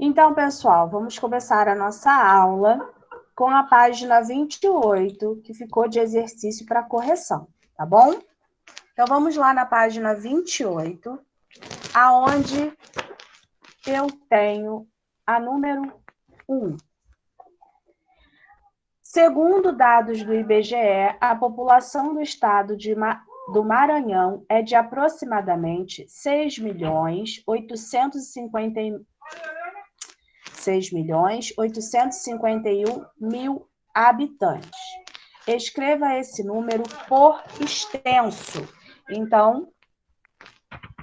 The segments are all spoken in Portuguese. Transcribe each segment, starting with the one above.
Então, pessoal, vamos começar a nossa aula com a página 28, que ficou de exercício para correção, tá bom? Então, vamos lá na página 28, aonde eu tenho a número 1. Segundo dados do IBGE, a população do estado do Maranhão é de aproximadamente 6.851.000 habitantes. Escreva esse número por extenso. Então,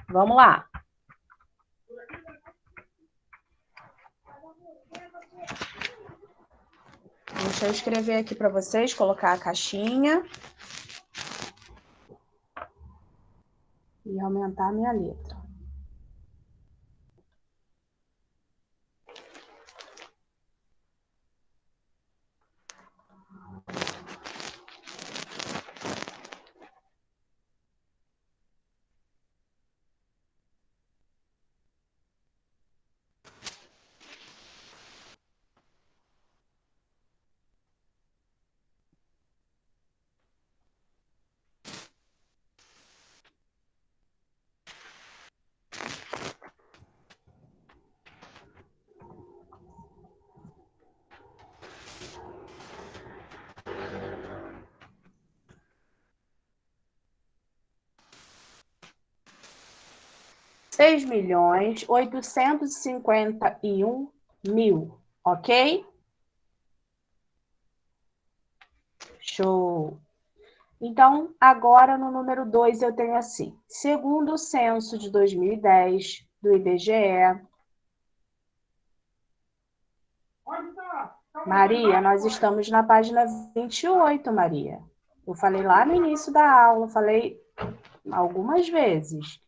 vamos lá. Deixa eu escrever aqui para vocês, colocar a caixinha. E aumentar a minha letra. Seis milhões 851.000, ok? Show! Então, agora no número 2 eu tenho assim. Segundo o censo de 2010 do IBGE... Maria, nós estamos na página 28, Maria. Eu falei lá no início da aula, falei algumas vezes.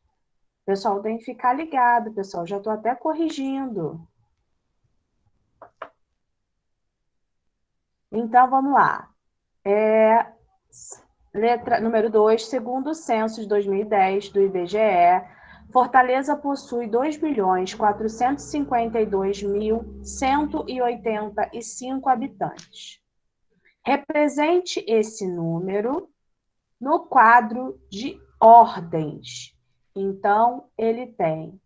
O pessoal tem que ficar ligado, pessoal. Já estou até corrigindo. Então, vamos lá. Letra número 2, segundo o censo de 2010 do IBGE, Fortaleza possui 2.452.185 habitantes. Represente esse número no quadro de ordens. Então, ele tem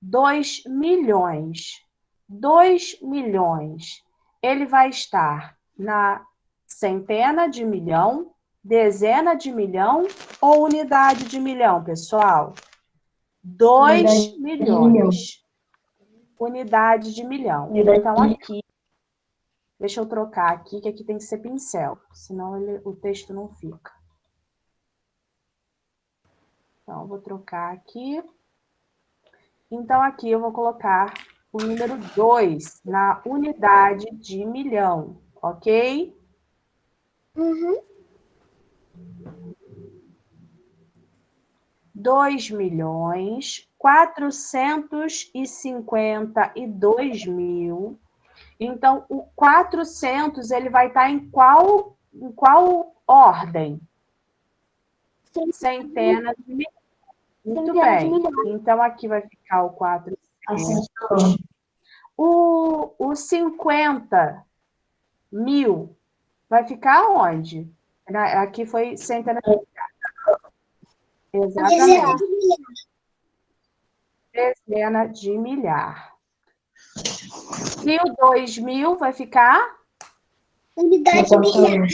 2 milhões. 2 milhões. Ele vai estar na centena de milhão, dezena de milhão ou unidade de milhão, pessoal? 2 milhões. Unidade de milhão. Então, aqui, deixa eu trocar aqui, que aqui tem que ser pincel, senão o texto não fica. Então, eu vou trocar aqui. Então, aqui eu vou colocar o número 2 na unidade de milhão, ok? Uhum. 2.452.000. Então, o 400, ele vai estar em qual ordem? Centena de milhão. Muito bem. Então, aqui vai ficar o 400. O 50 mil vai ficar onde? Aqui foi centena de milhar. Exatamente. Dezena de milhar. E o 2.000 vai ficar? Unidade de milhar.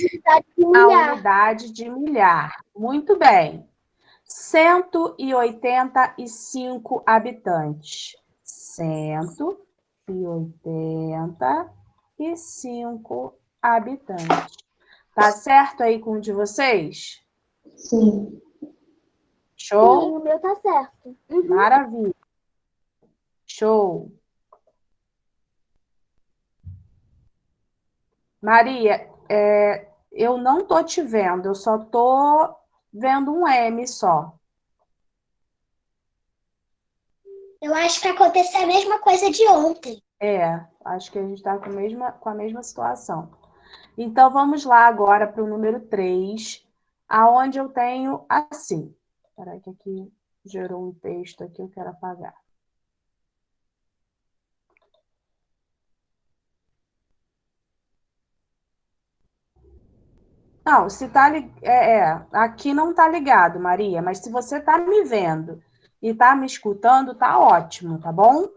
A unidade de milhar. Muito bem. 185 habitantes. 185 habitantes. Tá certo aí com o de vocês? Sim. Show? Sim, o meu tá certo. Uhum. Maravilha. Show. Maria, eu não tô te vendo, eu só tô vendo um M só. Eu acho que aconteceu a mesma coisa de ontem. Acho que a gente está com a mesma situação. Então, vamos lá agora para o número 3, aonde eu tenho assim. Espera que aqui gerou um texto aqui, eu quero apagar. Não, se tá aqui não tá ligado, Maria, mas se você tá me vendo e tá me escutando, tá ótimo, tá bom?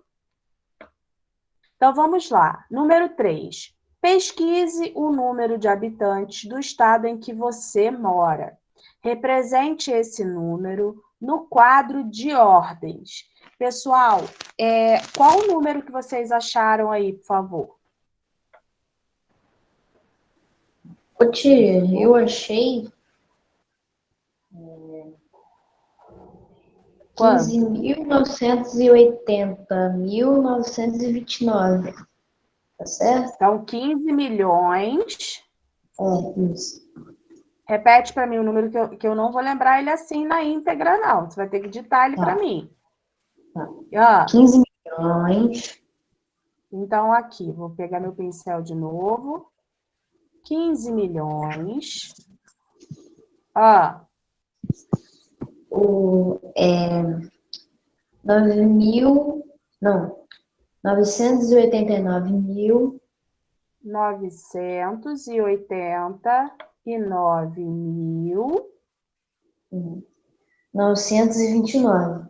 Então vamos lá. Número 3. Pesquise o número de habitantes do estado em que você mora. Represente esse número no quadro de ordens. Pessoal, qual o número que vocês acharam aí, por favor? Ô, tia, eu achei Quanto? 15.980.929, tá certo? Então, 15 milhões. Isso. Repete para mim o número que eu não vou lembrar ele assim na íntegra, não. Você vai ter que ditar ele para mim. Tá. 15 milhões. Então, aqui, vou pegar meu pincel de novo. 15 milhões. 989.929.929.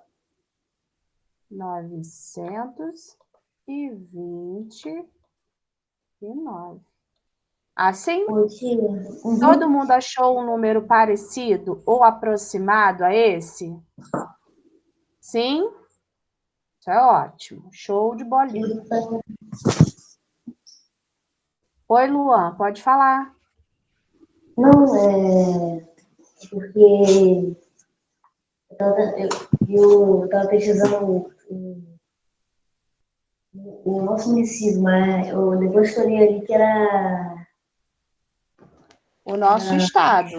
929. Assim? Ô, tia. Todo mundo achou um número parecido ou aproximado a esse? Sim? Isso é ótimo. Show de bolinha. Oi, Luan, pode falar. Não, porque eu tava pesquisando o nosso município, mas depois que eu li ali que era. O nosso estado.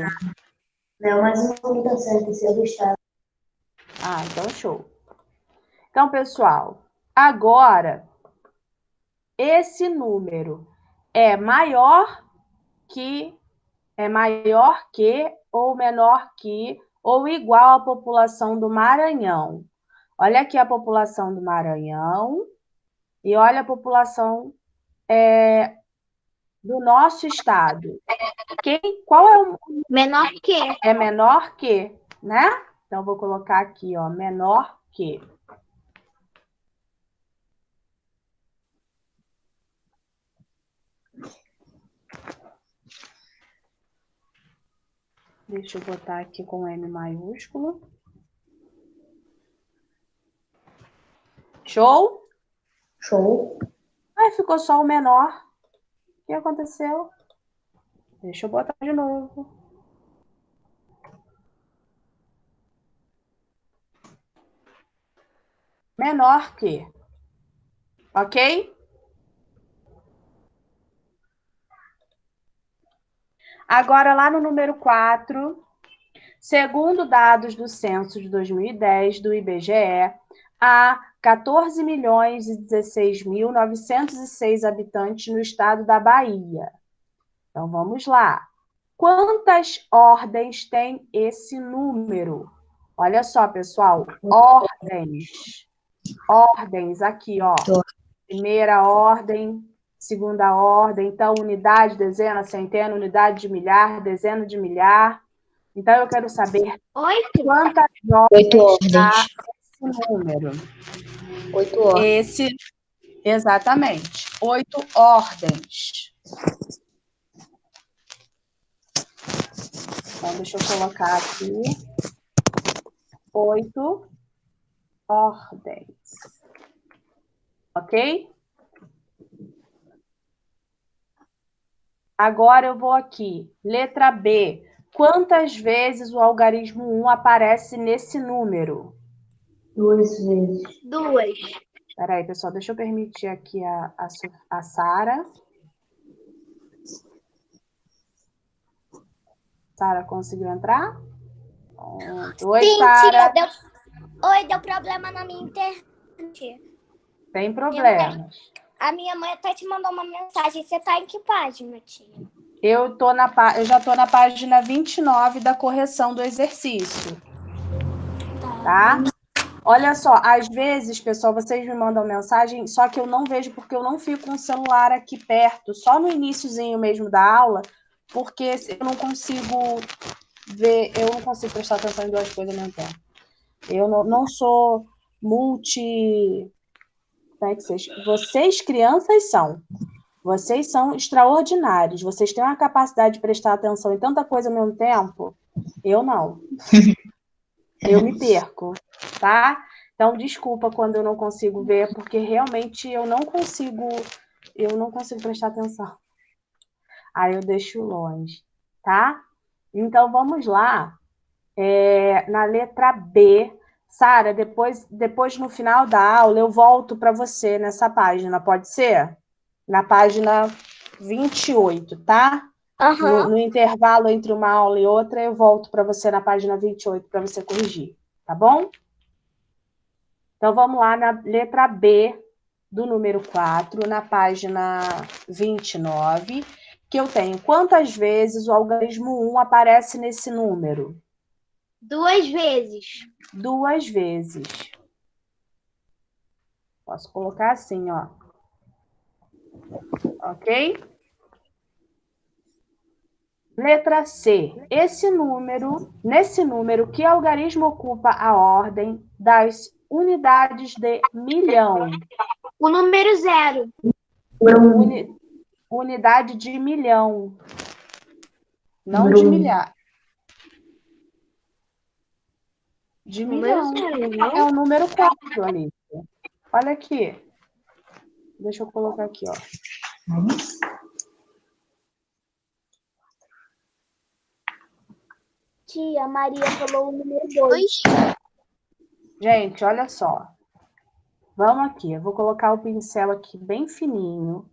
Não, mas não tá certo, esse é do estado. Então show. Então, pessoal, agora esse número é maior que, ou menor que, ou igual à população do Maranhão. Olha aqui a população do Maranhão e olha a população do nosso estado. Qual é o... Menor que. É menor que, né? Então, vou colocar aqui, ó, menor que. Deixa eu botar aqui com M maiúsculo. Show? Show. Ficou só o menor. O que aconteceu? Deixa eu botar de novo. Menor que. Ok? Agora, lá no número 4, segundo dados do censo de 2010 do IBGE, há 14.016.906 habitantes no estado da Bahia. Então, vamos lá. Quantas ordens tem esse número? Olha só, pessoal. Ordens. Ordens, aqui, ó. Primeira ordem, segunda ordem. Então, unidade, dezena, centena, unidade de milhar, dezena de milhar. Então, eu quero saber quantas ordens há esse número. 8 ordens. Exatamente. 8 ordens. Então, deixa eu colocar aqui 8 ordens. Ok? Agora eu vou aqui. Letra B. Quantas vezes o algarismo 1 aparece nesse número? 2 vezes. 2. Espera aí, pessoal. Deixa eu permitir aqui a Sara. Sara conseguiu entrar? Oi, Sara. Deu problema na minha internet. Tem problema. A minha mãe até te mandou uma mensagem. Você tá em que página, tia? Eu já estou na página 29 da correção do exercício. Tá? Olha só, às vezes, pessoal, vocês me mandam mensagem, só que eu não vejo porque eu não fico com o celular aqui perto, só no iniciozinho mesmo da aula, porque eu não consigo ver, eu não consigo prestar atenção em duas coisas ao mesmo tempo. Eu não sou multi... Como é que vocês, crianças, são. Vocês são extraordinários. Vocês têm uma capacidade de prestar atenção em tanta coisa ao mesmo tempo. Eu não. Eu me perco, tá? Então, desculpa quando eu não consigo ver, porque realmente eu não consigo prestar atenção. Aí eu deixo longe, tá? Então, vamos lá. Na letra B. Sara, depois no final da aula eu volto para você nessa página, pode ser? Na página 28, tá? No intervalo entre uma aula e outra, eu volto para você na página 28 para você corrigir, tá bom? Então, vamos lá na letra B do número 4, na página 29, que eu tenho quantas vezes o algarismo 1 aparece nesse número? 2 vezes. 2 vezes. Posso colocar assim, ó. Ok? Letra C. Nesse número, que algarismo ocupa a ordem das unidades de milhão? O número 0. Unidade de milhão. Não Número de um. milhar. De milhão. É o número 4, Alice. Olha aqui. Deixa eu colocar aqui, ó. Tia, Maria falou o número 2. Gente, olha só. Vamos aqui. Eu vou colocar o pincel aqui bem fininho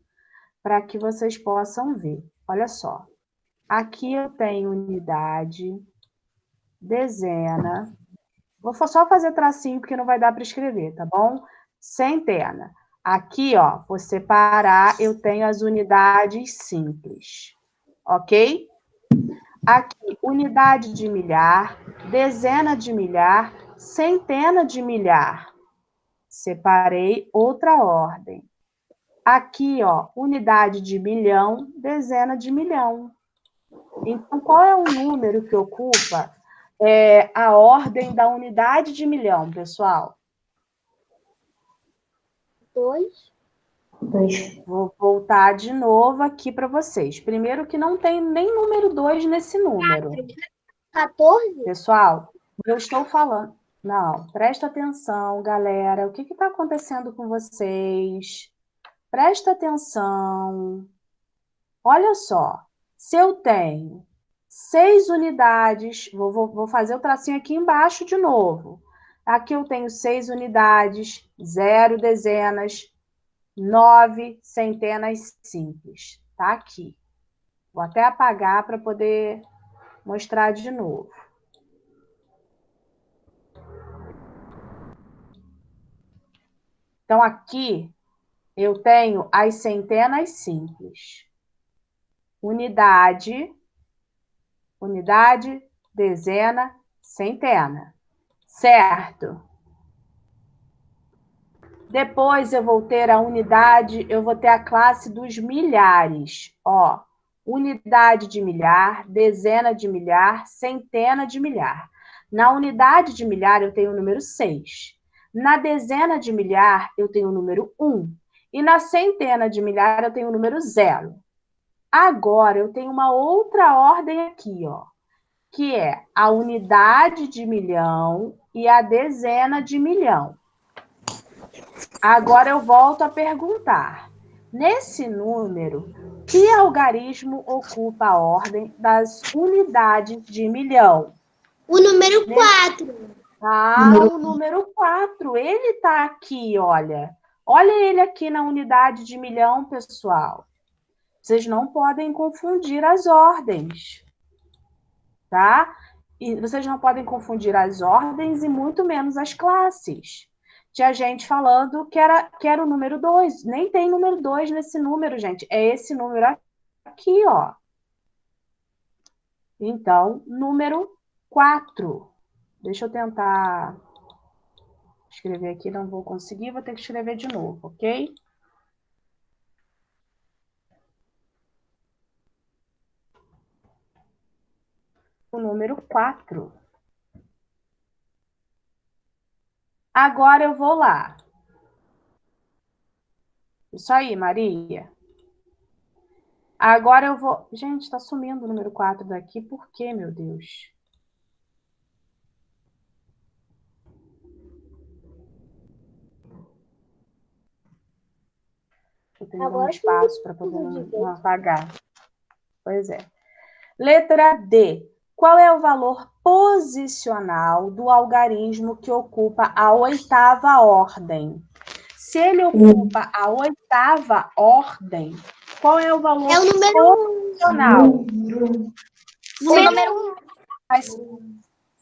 para que vocês possam ver. Olha só. Aqui eu tenho unidade, dezena. Vou só fazer tracinho porque não vai dar para escrever, tá bom? Centena. Aqui, ó, vou separar, eu tenho as unidades simples, ok? Aqui, unidade de milhar, dezena de milhar, centena de milhar. Separei outra ordem. Aqui, ó, unidade de milhão, dezena de milhão. Então, qual é o número que ocupa a ordem da unidade de milhão, pessoal? 2. 2. Vou voltar de novo aqui para vocês. Primeiro que não tem nem número 2 nesse número. 14. Pessoal, eu estou falando... Não, presta atenção, galera. O que está acontecendo com vocês? Presta atenção. Olha só. Se eu tenho 6 unidades... Vou fazer o tracinho aqui embaixo de novo. Aqui eu tenho 6 unidades, 0 dezenas, 9 centenas simples. Tá aqui. Vou até apagar para poder mostrar de novo. Então, aqui eu tenho as centenas simples. Unidade, dezena, centena. Certo? Depois eu vou ter a unidade, eu vou ter a classe dos milhares. Ó, unidade de milhar, dezena de milhar, centena de milhar. Na unidade de milhar eu tenho o número 6. Na dezena de milhar eu tenho o número 1. E na centena de milhar eu tenho o número 0. Agora eu tenho uma outra ordem aqui, ó, que é a unidade de milhão e a dezena de milhão. Agora eu volto a perguntar. Nesse número, que algarismo ocupa a ordem das unidades de milhão? O número 4. O número 4. Ele está aqui, olha. Olha ele aqui na unidade de milhão, pessoal. Vocês não podem confundir as ordens, tá? E vocês não podem confundir as ordens e muito menos as classes. Tinha gente falando que era o número 2. Nem tem número 2 nesse número, gente. É esse número aqui, ó. Então, número 4. Deixa eu tentar escrever aqui, não vou conseguir, vou ter que escrever de novo, ok? o número 4. Agora eu vou lá. Isso aí, Maria. Agora eu vou... Gente, está sumindo o número 4 daqui. Por quê, meu Deus? Eu tenho que dar um Agora que espaço para poder eu vi. não apagar. Pois é. Letra D. Qual é o valor posicional do algarismo que ocupa a 8ª ordem? Se ele ocupa a 8ª ordem, qual é o valor É o número posicional? número 1. Mas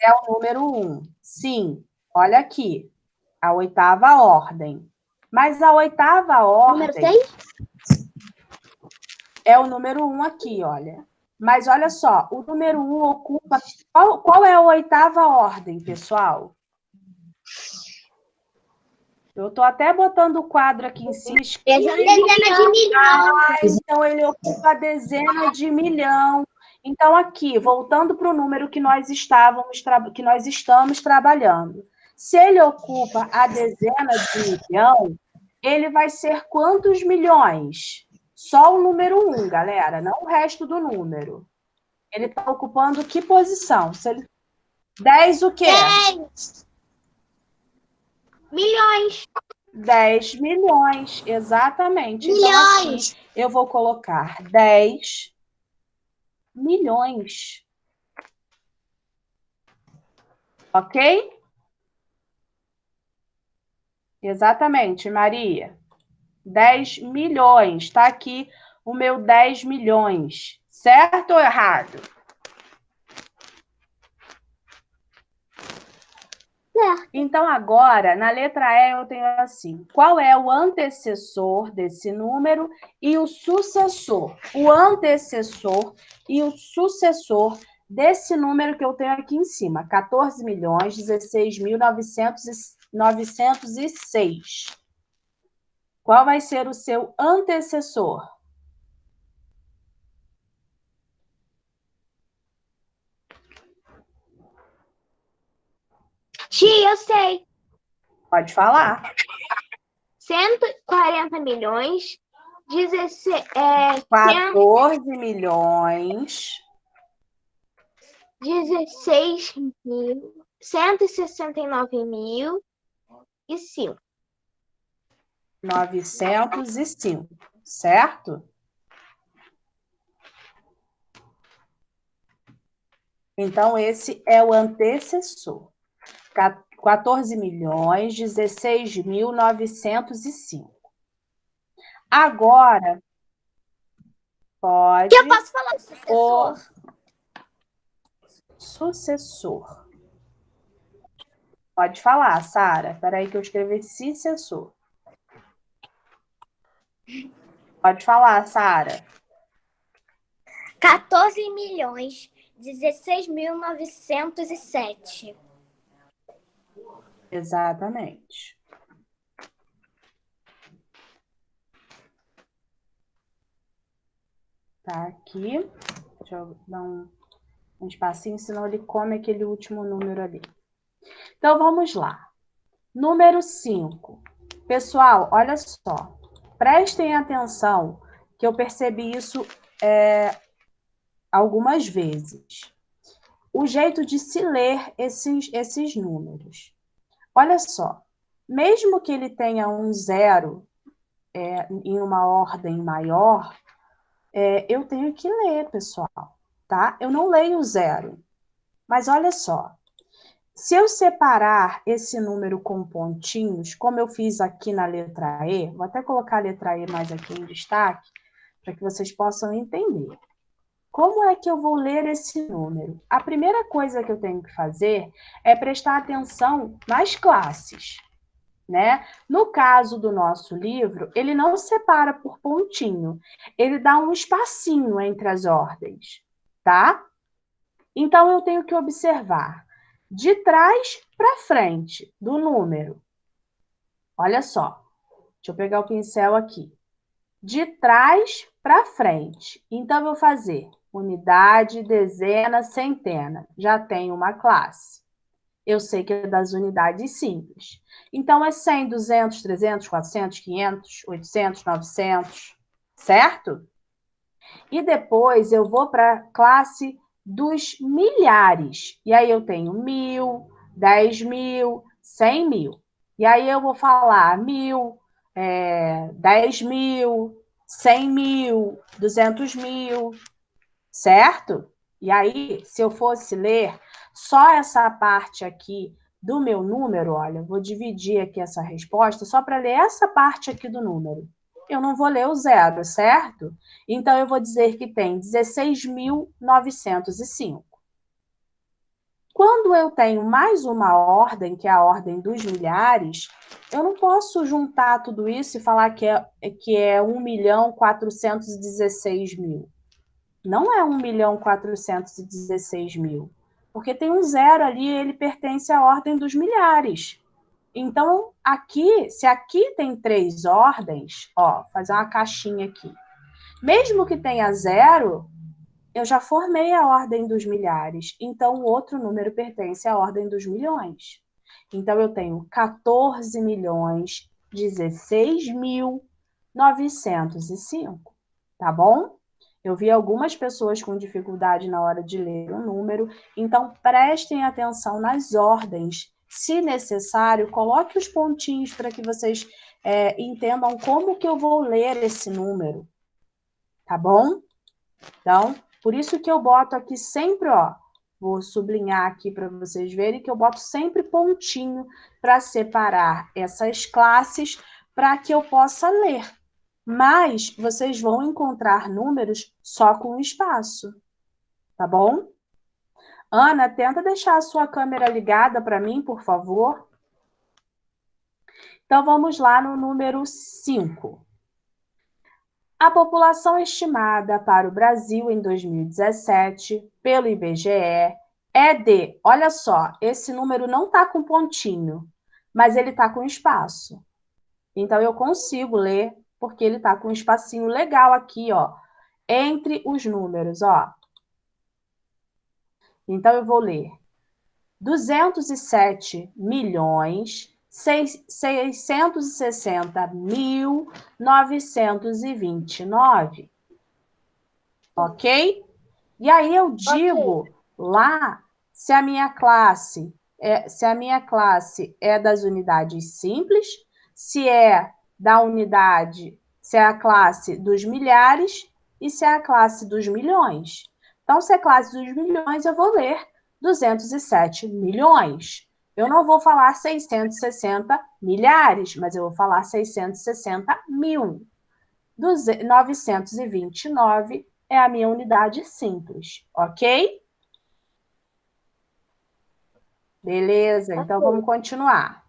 é o número 1. Sim, olha aqui. A 8ª ordem. Mas a 8ª Número ordem 6? é o número 1 aqui, olha. Mas olha só, o número 1 ocupa... Qual é a 8ª ordem, pessoal? Eu estou até botando o quadro aqui em cima. Dezena de milhões. Então, ele ocupa a dezena de milhão. Então, aqui, voltando para o número que nós estamos trabalhando. Se ele ocupa a dezena de milhão, ele vai ser quantos milhões? Só o número 1, galera, não o resto do número. Ele está ocupando que posição? 10 o quê? 10 milhões. 10 milhões, exatamente. Então, Milhões. aqui eu vou colocar 10 milhões. Ok? Exatamente, Maria. 10 milhões. Está aqui o meu 10 milhões. Certo ou errado? Então, agora, na letra E, eu tenho assim: qual é o antecessor desse número e o sucessor? O antecessor e o sucessor desse número que eu tenho aqui em cima: 14.016.906. Qual vai ser o seu antecessor? Tia, eu sei. Pode falar. 140 milhões. 14 milhões. 16 mil. 169 mil e 5. 905, certo? Então, esse é o antecessor. 14.016.905. Agora, pode Eu posso falar do o sucessor? sucessor. Pode falar, Sara. Espera aí que eu escrevi sucessor. Pode falar, Sara. 14.016.907. Exatamente. Tá aqui. Deixa eu dar um espacinho, senão ele come aquele último número ali. Então, vamos lá. Número 5. Pessoal, olha só. Prestem atenção, que eu percebi isso algumas vezes. O jeito de se ler esses números. Olha só. Mesmo que ele tenha um 0 em uma ordem maior, eu tenho que ler, pessoal, tá? Eu não leio o 0. Mas olha só. Se eu separar esse número com pontinhos, como eu fiz aqui na letra E, vou até colocar a letra E mais aqui em destaque, para que vocês possam entender. Como é que eu vou ler esse número? A primeira coisa que eu tenho que fazer é prestar atenção nas classes, né? No caso do nosso livro, ele não separa por pontinho, ele dá um espacinho entre as ordens, tá? Então, eu tenho que observar de trás para frente do número. Olha só, deixa eu pegar o pincel aqui. De trás para frente. Então, eu vou fazer unidade, dezena, centena. Já tenho uma classe. Eu sei que é das unidades simples. Então, é 100, 200, 300, 400, 500, 800, 900, certo? E depois eu vou para a classe dos milhares. E aí eu tenho 1.000, 10.000, 100.000. E aí eu vou falar 1.000, 10.000, 100.000, 200.000, certo? E aí, se eu fosse ler só essa parte aqui do meu número, olha, vou dividir aqui essa resposta só para ler essa parte aqui do número. Eu não vou ler o zero, certo? Então, eu vou dizer que tem 16.905. Quando eu tenho mais uma ordem, que é a ordem dos milhares, eu não posso juntar tudo isso e falar que é 1.416.000. Não é 1.416.000, porque tem um zero ali, ele pertence à ordem dos milhares. Então, aqui, se aqui tem 3 ordens, ó, fazer uma caixinha aqui. Mesmo que tenha zero, eu já formei a ordem dos milhares. Então, o outro número pertence à ordem dos milhões. Então, eu tenho 14.016.905, tá bom? Eu vi algumas pessoas com dificuldade na hora de ler o número, então prestem atenção nas ordens. Se necessário, coloque os pontinhos para que vocês entendam como que eu vou ler esse número, tá bom? Então, por isso que eu boto aqui sempre, ó, vou sublinhar aqui para vocês verem que eu boto sempre pontinho para separar essas classes para que eu possa ler. Mas vocês vão encontrar números só com espaço, tá bom? Ana, tenta deixar a sua câmera ligada para mim, por favor. Então, vamos lá no número 5. A população estimada para o Brasil em 2017, pelo IBGE, é de... Olha só, esse número não está com pontinho, mas ele está com espaço. Então, eu consigo ler, porque ele está com um espacinho legal aqui, ó, entre os números, ó. Então, eu vou ler 207.660.929, ok? E aí eu digo lá se a minha classe é das unidades simples, se é da unidade, se é a classe dos milhares e se é a classe dos milhões. Então, se é a classe dos milhões, eu vou ler 207 milhões. Eu não vou falar 660 milhares, mas eu vou falar 660 mil. 929 é a minha unidade simples, ok? Beleza, então vamos continuar.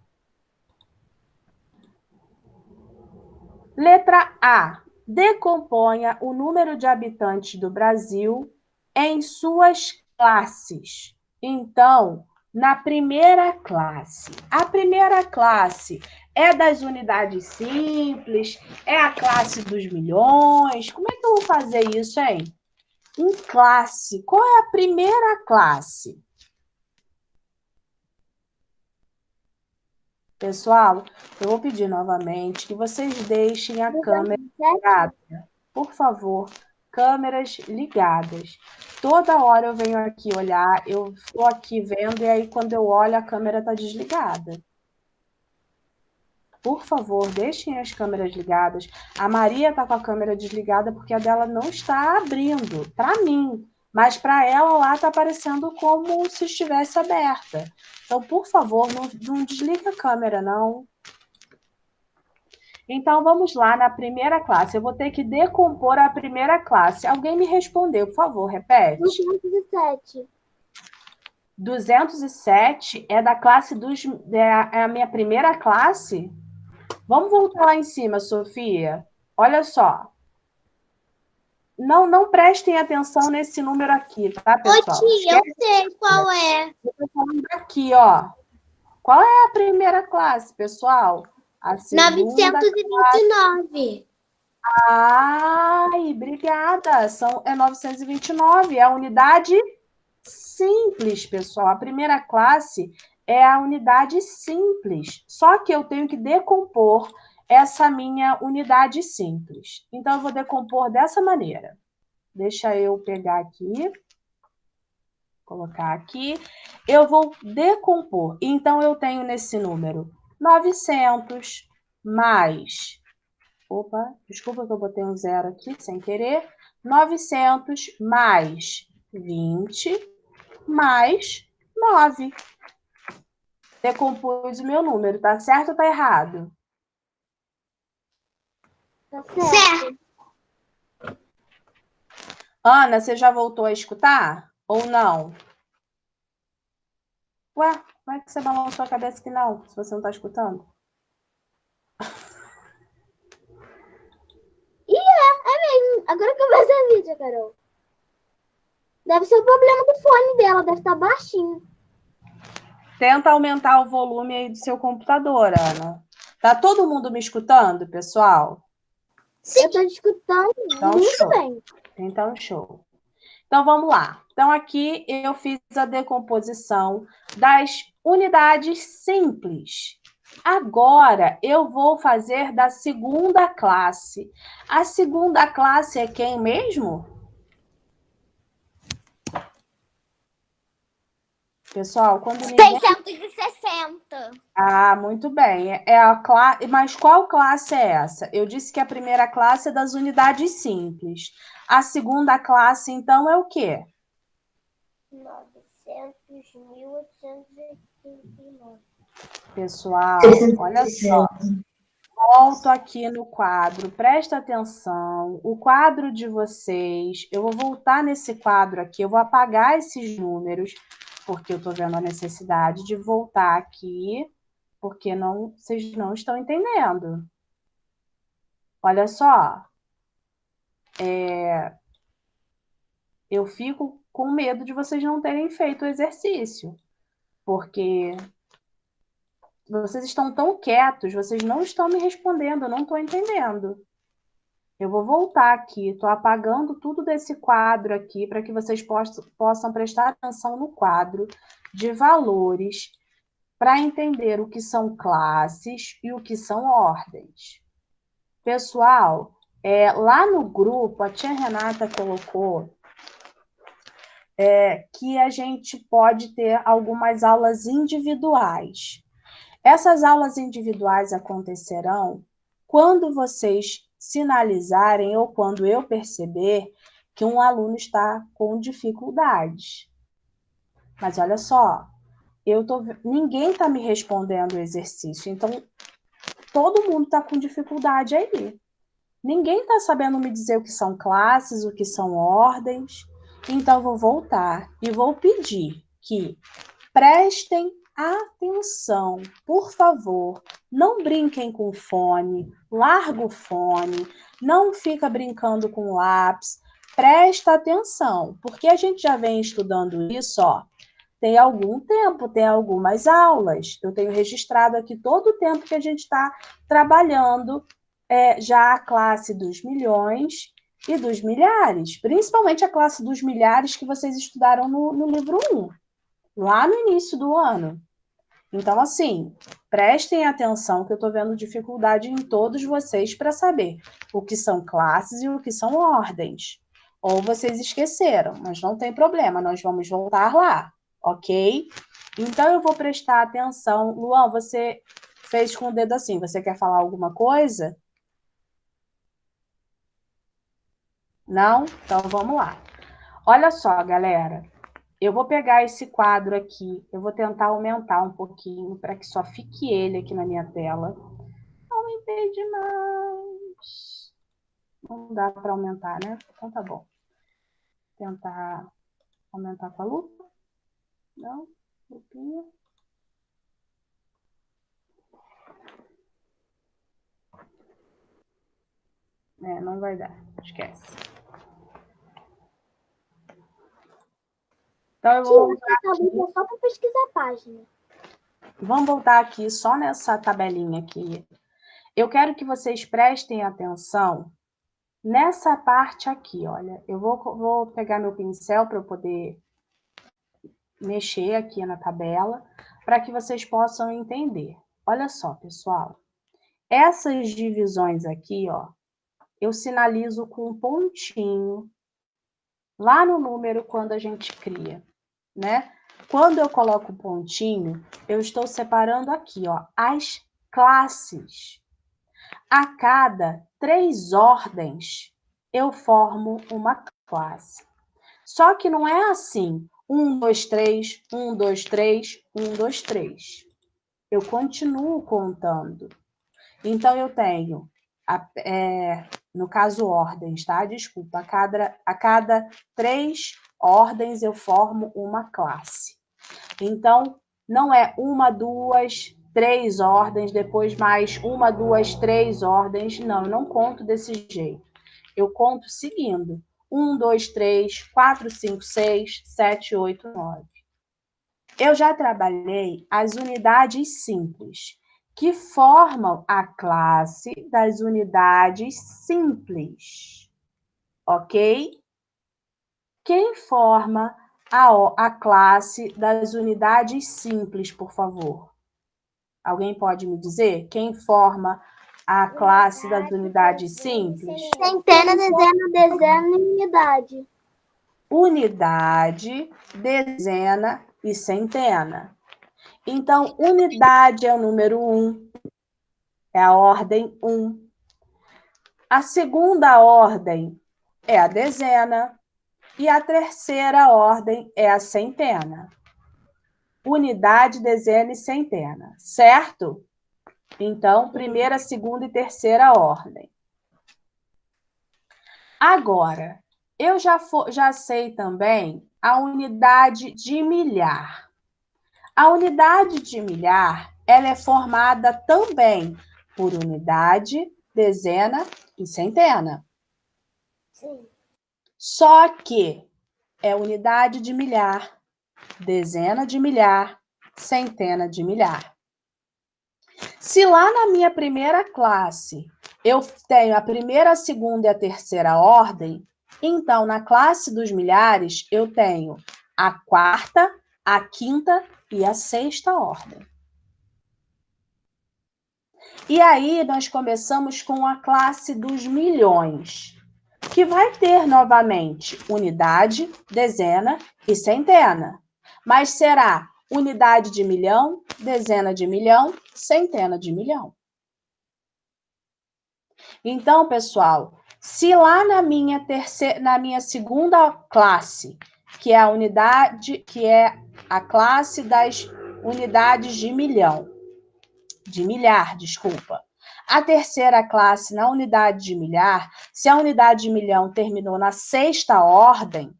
Letra A. Decomponha o número de habitantes do Brasil em suas classes. Então, na primeira classe. A primeira classe é das unidades simples, é a classe dos milhões. Como é que eu vou fazer isso, hein? Em classe. Qual é a primeira classe? Pessoal, eu vou pedir novamente que vocês deixem a câmera ligada. Por favor, câmeras ligadas. Toda hora eu venho aqui olhar, eu estou aqui vendo, e aí quando eu olho, a câmera está desligada. Por favor, deixem as câmeras ligadas. A Maria está com a câmera desligada porque a dela não está abrindo, para mim. Mas para ela lá está aparecendo como se estivesse aberta. Então, por favor, não desliga a câmera, não. Então, vamos lá na primeira classe. Eu vou ter que decompor a primeira classe. Alguém me respondeu, por favor, repete. 207. 207 é da classe dos... É a minha primeira classe? Vamos voltar lá em cima, Sofia. Olha só. Não prestem atenção nesse número aqui, tá, pessoal? Ô, tia, eu sei qual é. Eu tô falando aqui, ó. Qual é a primeira classe, pessoal? A segunda 929. Ai, obrigada. É 929, é a unidade simples, pessoal. A primeira classe é a unidade simples. Só que eu tenho que decompor essa minha unidade simples. Então, eu vou decompor dessa maneira. Deixa eu pegar aqui, colocar aqui. Eu vou decompor. Então, eu tenho nesse número 900 mais... Opa, desculpa que eu botei um zero aqui sem querer. 900 mais 20 mais 9. Decompus o meu número, tá certo ou tá errado? Tá certo. Ana, você já voltou a escutar? Ou não? Ué, como é que você balançou a cabeça que não, se você não tá escutando? Agora que eu percebi, tia Carol. Deve ser o problema do fone dela, deve estar baixinho. Tenta aumentar o volume aí do seu computador, Ana. Tá todo mundo me escutando, pessoal? Sim. Eu tô escutando então, muito show. bem. Então, show. Então, vamos lá. Então, aqui eu fiz a decomposição das unidades simples. Agora, eu vou fazer da segunda classe. A segunda classe é quem mesmo? Pessoal, quando ninguém... 660. Ah, muito bem. Mas qual classe é essa? Eu disse que a primeira classe é das unidades simples. A segunda classe, então, é o quê? 900.839. Pessoal, olha só. Volto aqui no quadro, presta atenção. O quadro de vocês, eu vou voltar nesse quadro aqui, eu vou apagar esses números, porque eu estou vendo a necessidade de voltar aqui, porque vocês não estão entendendo. Olha só, eu fico com medo de vocês não terem feito o exercício, porque vocês estão tão quietos, vocês não estão me respondendo, eu não estou entendendo. Eu vou voltar aqui, estou apagando tudo desse quadro aqui para que vocês possam prestar atenção no quadro de valores para entender o que são classes e o que são ordens. Pessoal, lá no grupo, a tia Renata colocou que a gente pode ter algumas aulas individuais. Essas aulas individuais acontecerão quando vocês sinalizarem ou quando eu perceber que um aluno está com dificuldades. Mas olha só, ninguém está me respondendo o exercício, então todo mundo está com dificuldade aí. Ninguém está sabendo me dizer o que são classes, o que são ordens. Então, vou voltar e vou pedir que prestem atenção, por favor. Não brinquem com fone, larga o fone, não fica brincando com lápis. Presta atenção, porque a gente já vem estudando isso, ó, tem algum tempo, tem algumas aulas. Eu tenho registrado aqui todo o tempo que a gente está trabalhando já a classe dos milhões e dos milhares, principalmente a classe dos milhares que vocês estudaram no livro 1, lá no início do ano. Então, assim, prestem atenção que eu estou vendo dificuldade em todos vocês para saber o que são classes e o que são ordens. Ou vocês esqueceram, mas não tem problema, nós vamos voltar lá, ok? Então, eu vou prestar atenção. Luan, você fez com o dedo assim, você quer falar alguma coisa? Não? Então, vamos lá. Olha só, galera. Eu vou pegar esse quadro aqui, eu vou tentar aumentar um pouquinho para que só fique ele aqui na minha tela. Aumentei demais. Não dá para aumentar, né? Então tá bom. Tentar aumentar com a lupa. Não, lupinha. Não vai dar, esquece. Então eu vou voltar aqui. Só para pesquisar a página. Vamos voltar aqui só nessa tabelinha aqui. Eu quero que vocês prestem atenção nessa parte aqui, olha, eu vou pegar meu pincel para eu poder mexer aqui na tabela, para que vocês possam entender. Olha só, pessoal. Essas divisões aqui, ó, eu sinalizo com um pontinho lá no número quando a gente cria, né? Quando eu coloco o pontinho, eu estou separando aqui, ó, as classes. A cada 3 ordens, eu formo uma classe. Só que não é assim, 1, 2, 3, 1, 2, 3, 1, 2, 3. Eu continuo contando. Então, eu tenho, no caso, ordens, tá? Desculpa, a cada 3 ordens eu formo uma classe. Então, não é 1, 2, 3 ordens, depois mais 1, 2, 3 ordens. Não, eu não conto desse jeito. Eu conto seguindo. 1, 2, 3, 4, 5, 6, 7, 8, 9. Eu já trabalhei as unidades simples, que formam a classe das unidades simples, ok? Quem forma a classe das unidades simples, por favor? Alguém pode me dizer? Quem forma a classe das unidades simples? Centena, dezena, dezena e unidade. Unidade, dezena e centena. Então, unidade é o número 1, é a ordem 1. A segunda ordem é a dezena e a terceira ordem é a centena. Unidade, dezena e centena, certo? Então, primeira, segunda e terceira ordem. Agora, eu já sei também a unidade de milhar. A unidade de milhar, ela é formada também por unidade, dezena e centena. Sim. Só que é unidade de milhar, dezena de milhar, centena de milhar. Se lá na minha primeira classe eu tenho a primeira, a segunda e a terceira ordem, então na classe dos milhares eu tenho a quarta, a quinta e a sexta ordem. E aí nós começamos com a classe dos milhões, que vai ter novamente unidade, dezena e centena. Mas será unidade de milhão, dezena de milhão, centena de milhão. Então, pessoal, se lá na minha segunda classe, que é a unidade, que é a classe das unidades de milhão, de milhar, desculpa. A terceira classe na unidade de milhar, se a unidade de milhão terminou na sexta ordem,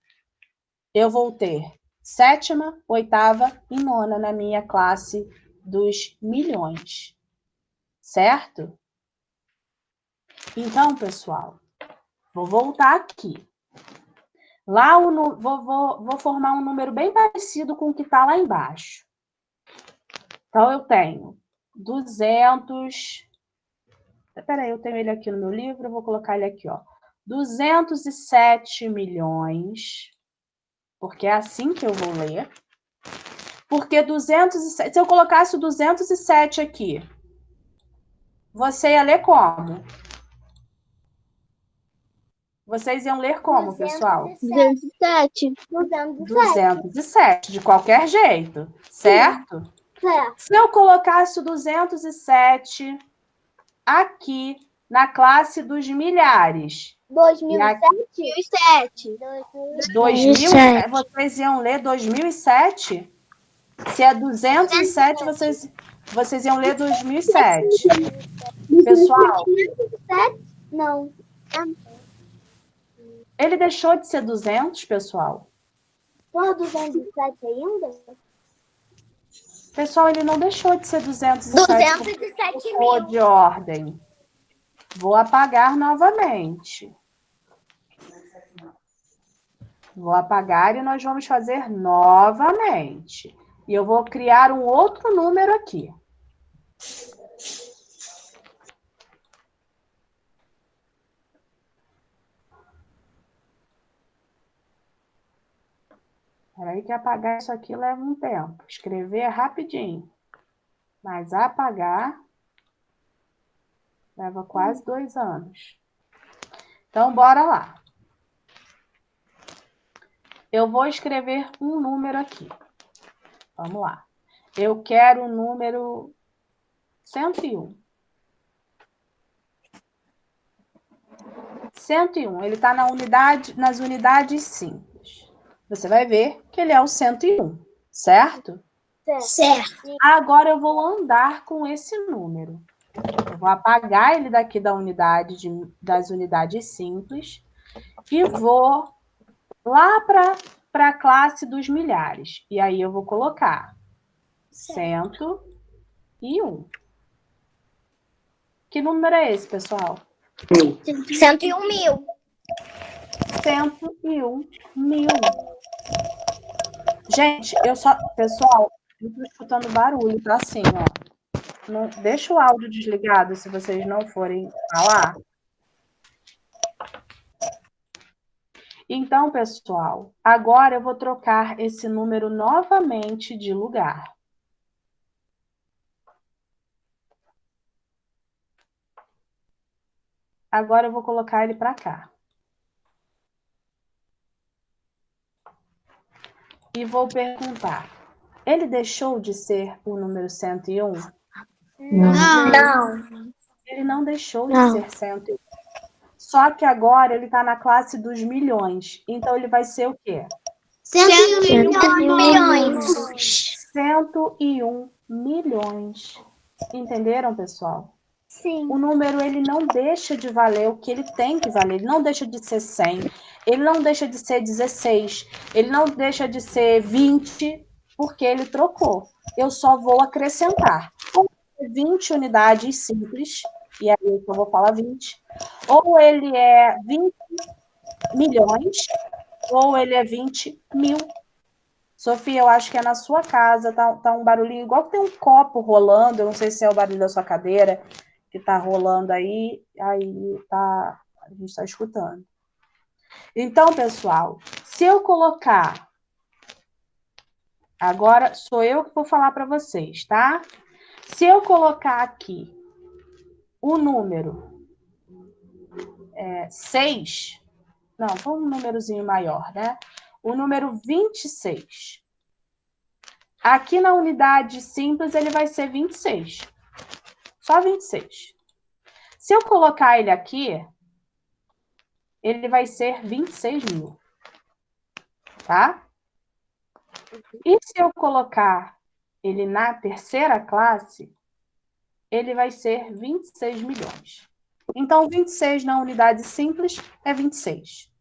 eu vou ter sétima, oitava e nona na minha classe dos milhões, certo? Então, pessoal, vou voltar aqui. Lá vou formar um número bem parecido com o que está lá embaixo. Então, eu tenho 200... Peraí, eu tenho ele aqui no meu livro, eu vou colocar ele aqui, ó. 207 milhões, porque é assim que eu vou ler. Porque 207, se eu colocasse o 207 aqui, você ia ler como? Vocês iam ler como, pessoal? 207. 207, de qualquer jeito, certo? Certo. Se eu colocasse o 207 aqui na classe dos milhares. 2007? 2007. Vocês iam ler 2007? Se é 207, vocês iam ler 2007. Pessoal, não. ele deixou de ser 200, pessoal? Por 207 ainda? Pessoal, ele não deixou de ser 207. 207 Ficou mil. de ordem. Vou apagar novamente. Vou apagar e nós vamos fazer novamente. E eu vou criar um outro número aqui. Peraí que apagar isso aqui leva um tempo. Escrever é rapidinho. Mas apagar leva quase 2 anos. Então, bora lá. Eu vou escrever um número aqui. Vamos lá. Eu quero o número 101. 101, ele está nas unidades simples. Você vai ver que ele é o 101, certo? Certo. Agora eu vou andar com esse número. Eu vou apagar ele daqui das unidades simples e vou lá para a classe dos milhares. E aí eu vou colocar 101. Que número é esse, pessoal? 101 mil. 101 mil. Gente, pessoal, eu tô escutando barulho, tá assim, ó. Não, deixa o áudio desligado se vocês não forem falar. Então, pessoal, agora eu vou trocar esse número novamente de lugar. Agora eu vou colocar ele para cá. E vou perguntar, ele deixou de ser o número 101? Não. Ele não deixou de ser 101. Só que agora ele está na classe dos milhões. Então, ele vai ser o quê? 101 milhões. 101 milhões. Entenderam, pessoal? Sim. O número, ele não deixa de valer o que ele tem que valer. Ele não deixa de ser 100. Ele não deixa de ser 16. Ele não deixa de ser 20, porque ele trocou. Eu só vou acrescentar. Ou 20 unidades simples, e aí eu só vou falar 20. Ou ele é 20 milhões, ou ele é 20 mil. Sofia, eu acho que é na sua casa, tá um barulhinho igual que tem um copo rolando, eu não sei se é o barulho da sua cadeira que tá rolando aí a gente está escutando. Então, pessoal, se eu colocar, agora sou eu que vou falar para vocês, tá? Se eu colocar aqui o número 6, não, vamos um númerozinho maior, né? O número 26. Aqui na unidade simples, ele vai ser 26. Só 26. Se eu colocar ele aqui, ele vai ser 26 mil. Tá? E se eu colocar ele na terceira classe, ele vai ser 26 milhões. Então, 26 na unidade simples é 26.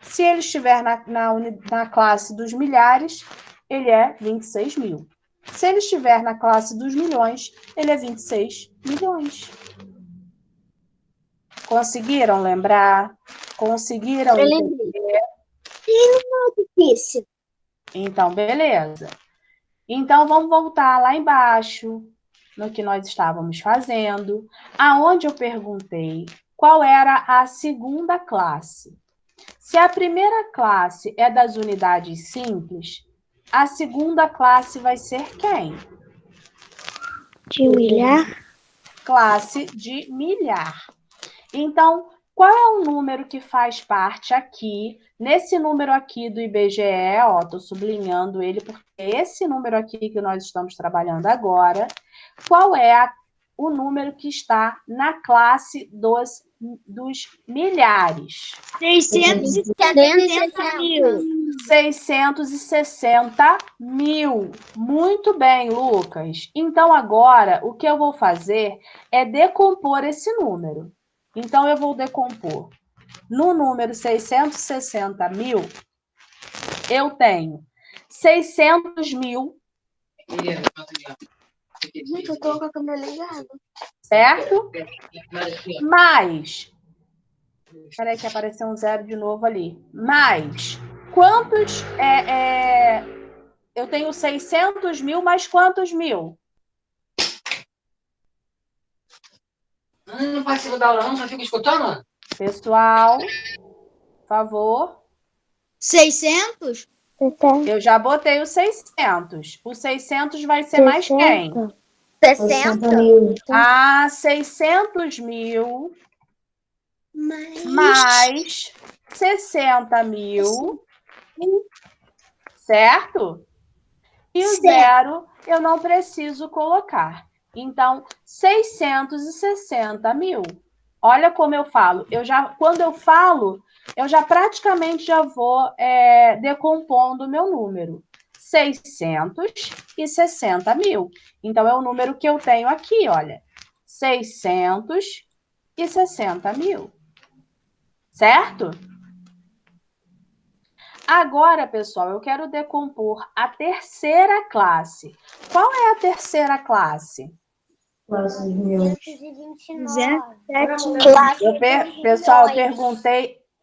Se ele estiver na classe dos milhares, ele é 26 mil. Se ele estiver na classe dos milhões, ele é 26 milhões. Conseguiram lembrar? Conseguiram entender? Difícil. Então, beleza. Então, vamos voltar lá embaixo, no que nós estávamos fazendo, aonde eu perguntei qual era a segunda classe. Se a primeira classe é das unidades simples, a segunda classe vai ser quem? De milhar? Classe de milhar. Então, qual é o número que faz parte aqui, nesse número aqui do IBGE, ó, estou sublinhando ele, porque é esse número aqui que nós estamos trabalhando agora, qual é o número que está na classe dos milhares? 660 mil. 660 mil. Muito bem, Lucas. Então, agora, o que eu vou fazer é decompor esse número. Então, eu vou decompor. No número 660 mil, eu tenho 600 mil. Gente, eu tô com a câmera ligada. Certo? Mais. Peraí que apareceu um zero de novo ali. Mais. Quantos... eu tenho 600 mil, mais quantos mil? Não participa da aula, não? Só fica escutando? Pessoal, por favor. 600 Eu já botei o 600. O 600 vai ser mais quem? 60 mil. Ah, 600 mil mais 60 mil, certo? E o zero eu não preciso colocar. Então, 660 mil. Olha como eu falo. Quando eu falo, eu já praticamente já vou decompondo o meu número. 660 mil. Então, é o número que eu tenho aqui, olha. 660 mil. Certo? Agora, pessoal, eu quero decompor a terceira classe. Qual é a terceira classe? Classe de mil. 229. Pessoal,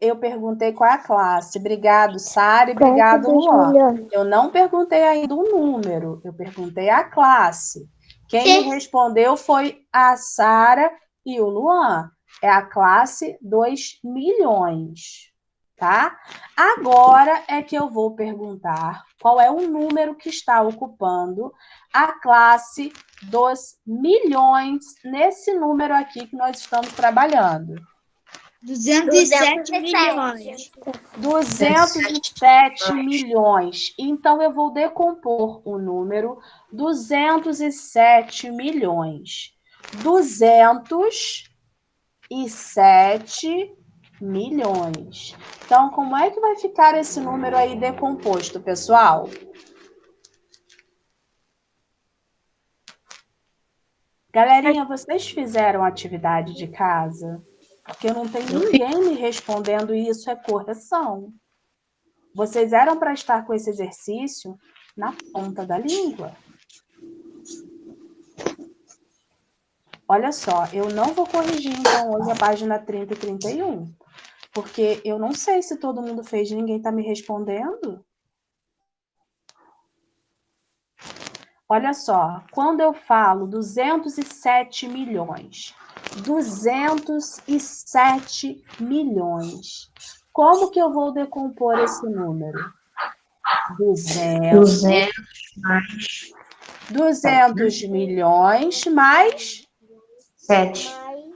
eu perguntei qual é a classe. Obrigado, Sara, e obrigado, Luan. Eu não perguntei ainda o número, eu perguntei a classe. Quem me respondeu foi a Sara e o Luan. É a classe 2 milhões. Tá? Agora é que eu vou perguntar qual é o número que está ocupando a classe dos milhões nesse número aqui que nós estamos trabalhando. 207 milhões. 207 milhões. Então, eu vou decompor o número 207 milhões. 207 milhões. Então, como é que vai ficar esse número aí decomposto, pessoal? Galerinha, vocês fizeram atividade de casa? Porque não tem ninguém me respondendo e isso é correção. Vocês eram para estar com esse exercício na ponta da língua. Olha só, eu não vou corrigir então hoje a página 30 e 31. Porque eu não sei se todo mundo fez, ninguém está me respondendo. Olha só, quando eu falo 207 milhões, 207 milhões, como que eu vou decompor esse número? 200 milhões mais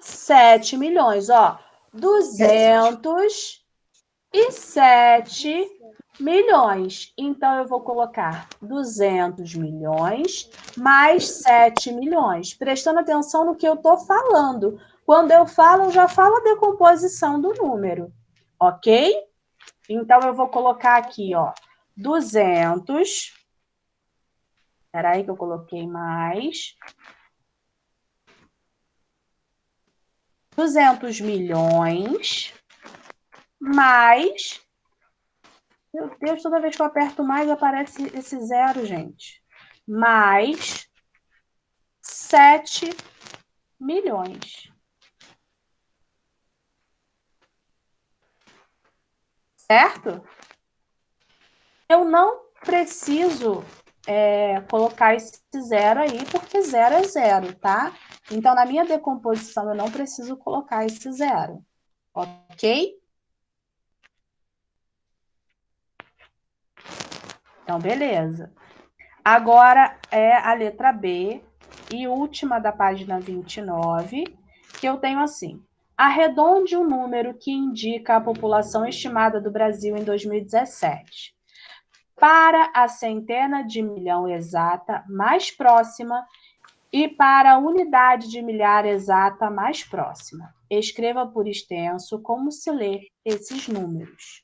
7 milhões, ó. 207 milhões. Então, eu vou colocar 200 milhões mais 7 milhões. Prestando atenção no que eu estou falando. Quando eu falo, eu já falo a decomposição do número. Ok? Então, eu vou colocar aqui, ó, 200. Espera aí que eu coloquei mais. 200 milhões mais... Meu Deus, toda vez que eu aperto mais, aparece esse zero, gente. Mais 7 milhões. Certo? Eu não preciso colocar esse zero aí, porque zero é zero, tá? Então, na minha decomposição, eu não preciso colocar esse zero. Ok? Então, beleza. Agora é a letra B e última da página 29, que eu tenho assim. Arredonde o número que indica a população estimada do Brasil em 2017 para a centena de milhão exata mais próxima e para a unidade de milhar exata mais próxima. Escreva por extenso como se lê esses números.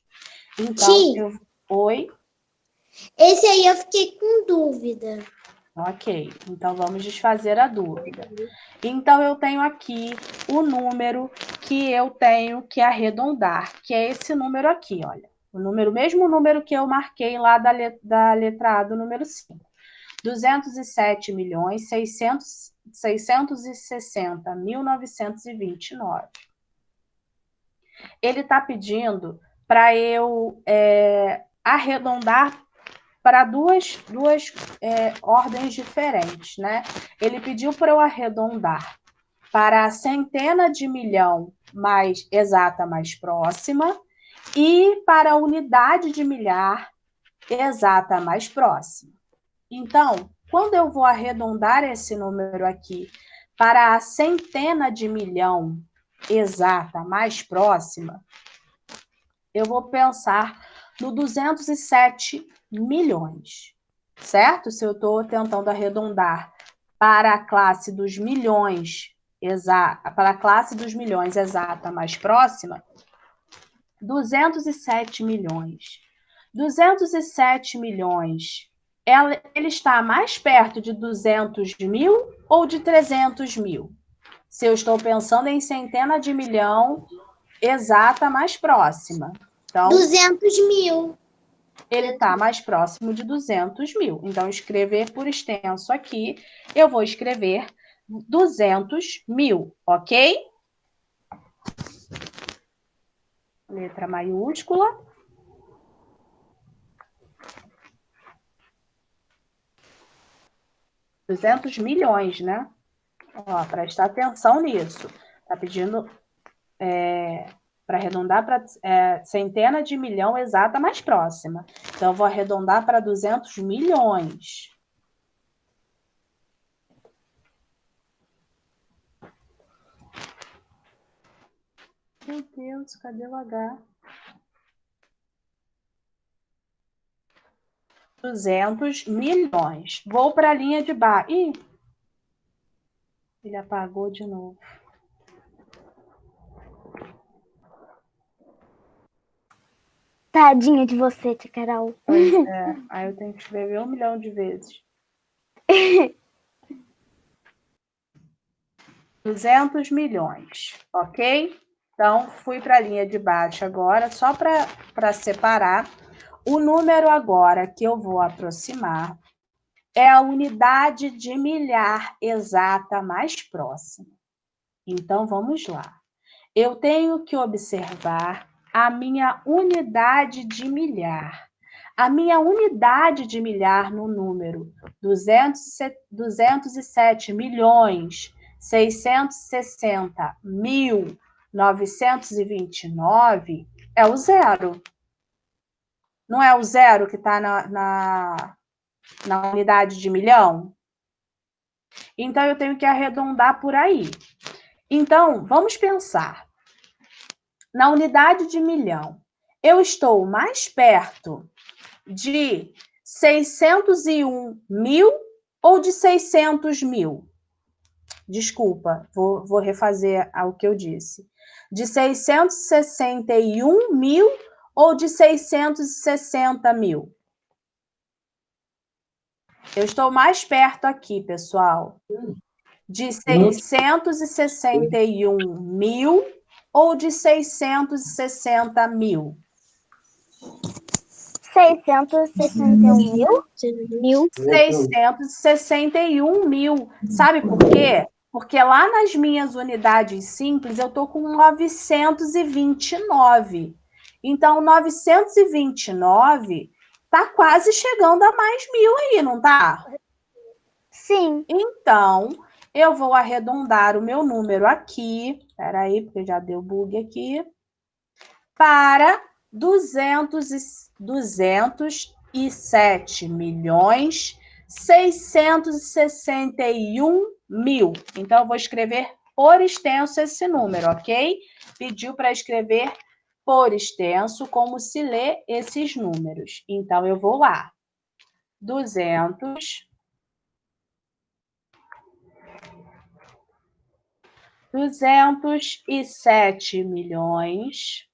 Então, Oi? Esse aí eu fiquei com dúvida. Ok, então vamos desfazer a dúvida. Então, eu tenho aqui o número que eu tenho que arredondar, que é esse número aqui, olha. O mesmo número que eu marquei lá da letra A do número 5. 207.660.929. Ele está pedindo para eu arredondar para duas ordens diferentes, né? Ele pediu para eu arredondar para a centena de milhão mais exata, mais próxima, e para a unidade de milhar exata mais próxima. Então, quando eu vou arredondar esse número aqui para a centena de milhão exata mais próxima, eu vou pensar no 207 milhões, certo? Se eu estou tentando arredondar para a classe dos milhões exata, para a classe dos milhões exata mais próxima, 207 milhões. 207 milhões, ele está mais perto de 200 mil ou de 300 mil? Se eu estou pensando em centena de milhão exata mais próxima. Então, 200 mil. ele está mais próximo de 200 mil. Então, escrever por extenso aqui, eu vou escrever 200 mil, ok? Letra maiúscula. $200 milhões, né? Ó, prestar atenção nisso. Está pedindo para arredondar para centena de milhão exata mais próxima. Então, eu vou arredondar para 200 milhões. Meu Deus, cadê o H? 200 milhões. Vou para a linha de baixo. Ih, ele apagou de novo. Tadinha de você, tia Carol. Pois é, aí eu tenho que escrever 1 milhão de vezes. 200 milhões, ok? Então, fui para a linha de baixo agora, só para separar. O número agora que eu vou aproximar é a unidade de milhar exata mais próxima. Então, vamos lá. Eu tenho que observar a minha unidade de milhar. A minha unidade de milhar no número 207 milhões 660 mil 929 é o zero. Não é o zero que está na unidade de milhão? Então, eu tenho que arredondar por aí. Então, vamos pensar. Na unidade de milhão, eu estou mais perto de 601 mil ou de 600 mil? Desculpa, vou refazer o que eu disse. De 661 mil ou de 660 mil? Eu estou mais perto aqui, pessoal. De 661 mil ou de 660 mil? 661 mil? 661 mil. Sabe por quê? Porque lá nas minhas unidades simples eu estou com 929. Então, 929 está quase chegando a mais mil aí, não está? Sim. Então, eu vou arredondar o meu número aqui. Espera aí, porque já deu bug aqui. Para 207 milhões 661 mil. Então, eu vou escrever por extenso esse número, ok? Pediu para escrever por extenso como se lê esses números. Então, eu vou lá. 207 milhões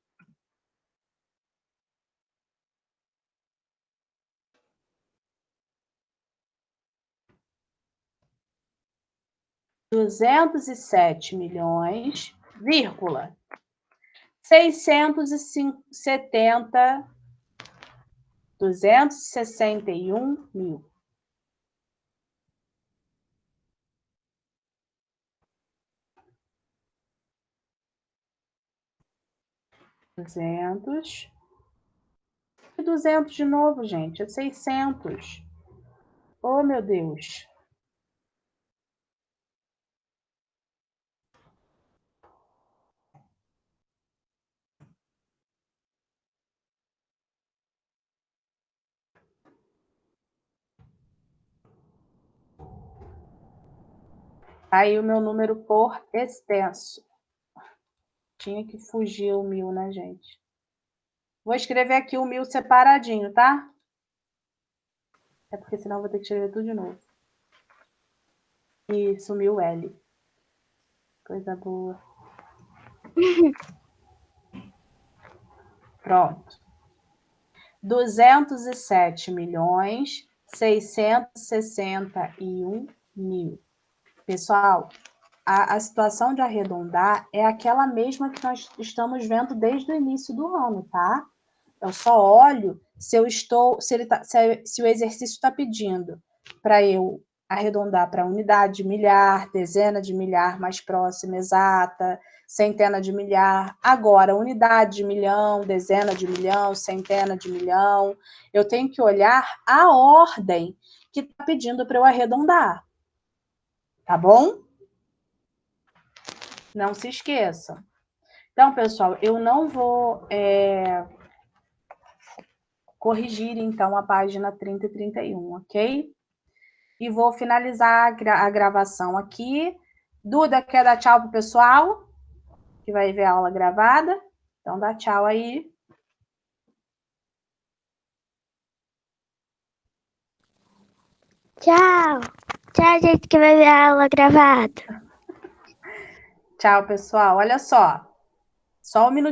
207 milhões, vírgula, 261 mil. E 200 de novo, gente, é 600. Oh, meu Deus. Aí o meu número por extenso. Tinha que fugir o 1000, né, gente? Vou escrever aqui o 1000 separadinho, tá? É porque senão eu vou ter que escrever tudo de novo. E sumiu o L. Coisa boa. Pronto. 207.661.000. Pessoal, a situação de arredondar é aquela mesma que nós estamos vendo desde o início do ano, tá? Eu só olho se o exercício está pedindo para eu arredondar para unidade de milhar, dezena de milhar mais próxima, exata, centena de milhar. Agora, unidade de milhão, dezena de milhão, centena de milhão. Eu tenho que olhar a ordem que está pedindo para eu arredondar. Tá bom? Não se esqueça. Então, pessoal, eu não vou corrigir, então, a página 30 e 31, ok? E vou finalizar a gravação aqui. Duda, quer dar tchau pro pessoal? Que vai ver a aula gravada. Então, dá tchau aí. Tchau. Tchau, gente, que vai ver a aula gravada. Tchau, pessoal. Olha só. Só um minutinho.